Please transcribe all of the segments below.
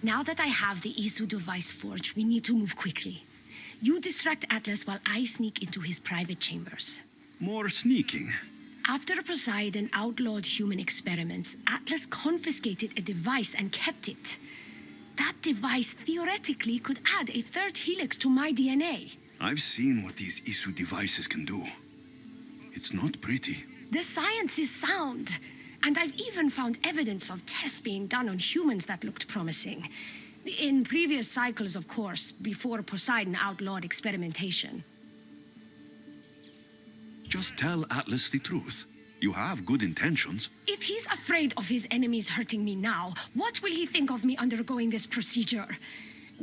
Now that I have the Isu device forged, we need to move quickly. You distract Atlas while I sneak into his private chambers. More sneaking. After Poseidon outlawed human experiments, Atlas confiscated a device and kept it. That device theoretically could add a third helix to my DNA. I've seen what these Isu devices can do. It's not pretty. The science is sound, and I've even found evidence of tests being done on humans that looked promising. In previous cycles, of course, before Poseidon outlawed experimentation. Just tell Atlas the truth. You have good intentions. If he's afraid of his enemies hurting me now, what will he think of me undergoing this procedure?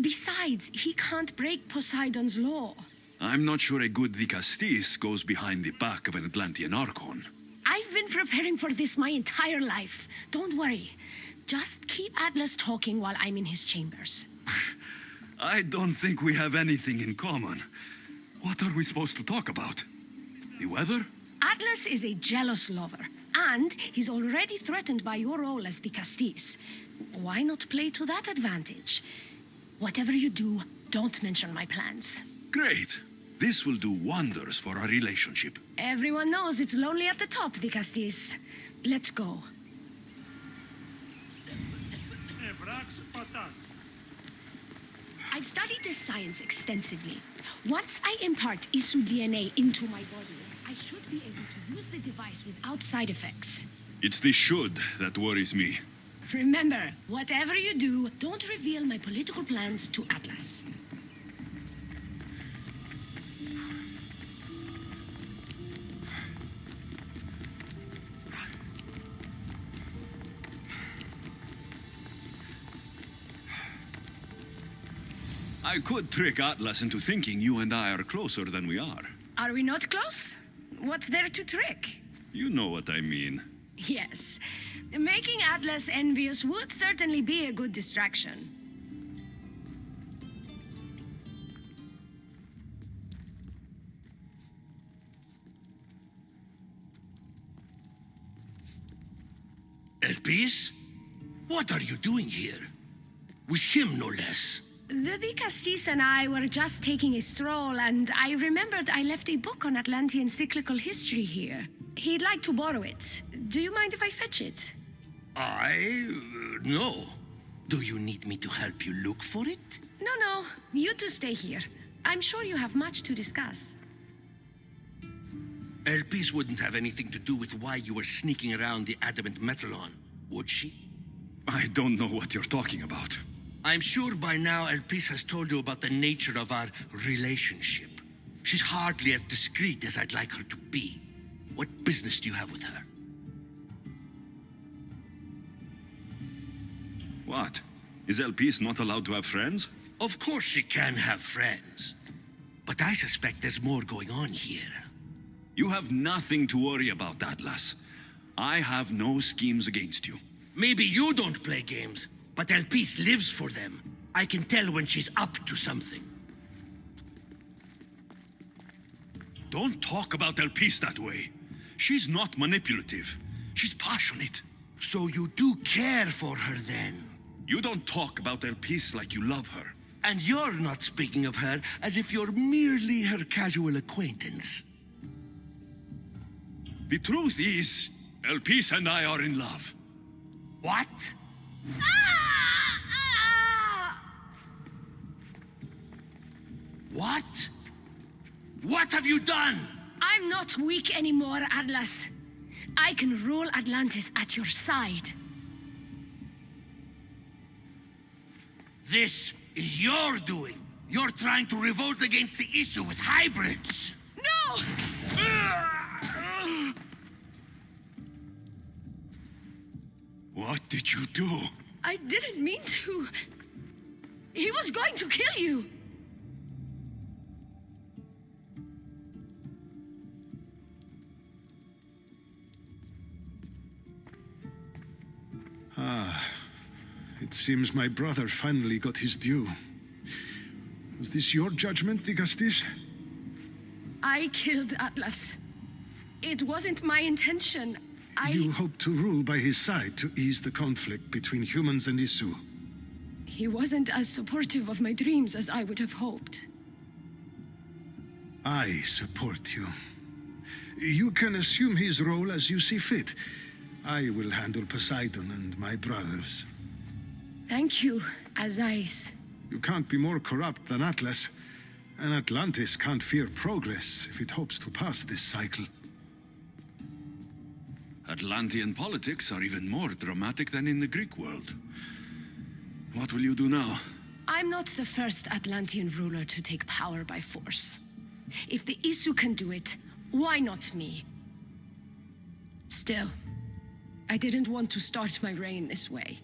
Besides, he can't break Poseidon's law. I'm not sure a good Dicastis goes behind the back of an Atlantean Archon. I've been preparing for this my entire life. Don't worry. Just keep Atlas talking while I'm in his chambers. I don't think we have anything in common. What are we supposed to talk about? The weather? Atlas is a jealous lover, and he's already threatened by your role as the Castis. Why not play to that advantage? Whatever you do, don't mention my plans. Great. This will do wonders for our relationship. Everyone knows it's lonely at the top, the Castis. Let's go. I've studied this science extensively. Once I impart Isu DNA into my body, I should be able to use the device without side effects. It's the should that worries me. Remember, whatever you do, don't reveal my political plans to Atlas. I could trick Atlas into thinking you and I are closer than we are. Are we not close? What's there to trick? You know what I mean. Yes. Making Atlas envious would certainly be a good distraction. Elpis? What are you doing here? With him, no less. The Castis and I were just taking a stroll, and I remembered I left a book on Atlantean cyclical history here. He'd like to borrow it. Do you mind if I fetch it? No. Do you need me to help you look for it? No. You two stay here. I'm sure you have much to discuss. Elpis wouldn't have anything to do with why you were sneaking around the adamant metalon, would she? I don't know what you're talking about. I'm sure by now Elpis has told you about the nature of our relationship. She's hardly as discreet as I'd like her to be. What business do you have with her? What? Is Elpis not allowed to have friends? Of course she can have friends. But I suspect there's more going on here. You have nothing to worry about, Atlas. I have no schemes against you. Maybe you don't play games, but Elpis lives for them. I can tell when she's up to something. Don't talk about Elpis that way. She's not manipulative. She's passionate. So you do care for her then? You don't talk about Elpis like you love her. And you're not speaking of her as if you're merely her casual acquaintance. The truth is, Elpis and I are in love. What? What? What have you done? I'm not weak anymore, Atlas. I can rule Atlantis at your side. This is your doing. You're trying to revolt against the Isu with hybrids. No! What did you do? I didn't mean to. He was going to kill you. It seems my brother finally got his due. Was this your judgment, Digastis? I killed Atlas. It wasn't my intention. You hoped to rule by his side to ease the conflict between humans and Isu. he wasn't as supportive of my dreams as I would have hoped. I support you. You can assume his role as you see fit. I will handle Poseidon and my brothers. Thank you, Azais. You can't be more corrupt than Atlas. And Atlantis can't fear progress if it hopes to pass this cycle. Atlantean politics are even more dramatic than in the Greek world. What will you do now? I'm not the first Atlantean ruler to take power by force. If the Isu can do it, why not me? Still, I didn't want to start my reign this way.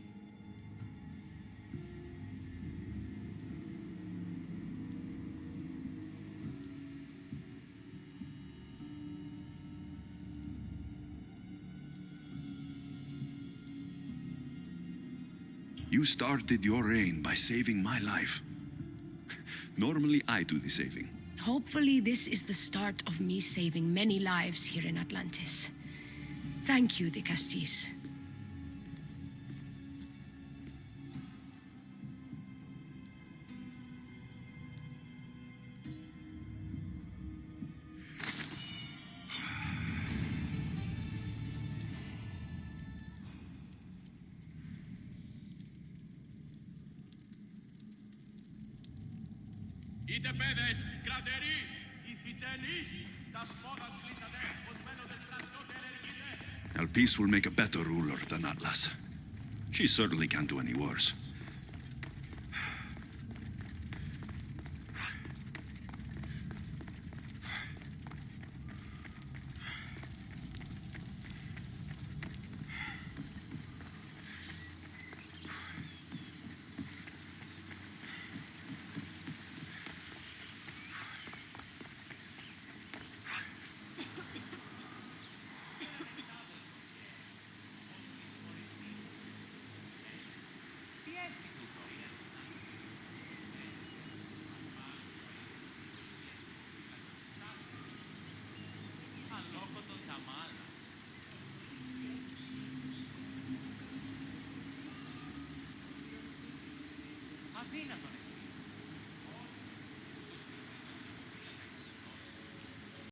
You started your reign by saving my life. Normally, I do the saving. Hopefully, this is the start of me saving many lives here in Atlantis. Thank you, the Castis. Είτε παιδες, κρατεροί, ηθιτενείς, τα σπόδας κλείσατε, ως μένονται στρατιώτε ενεργείτε. Alpis will make a better ruler than Atlas. She certainly can't do any worse. Αδύνατον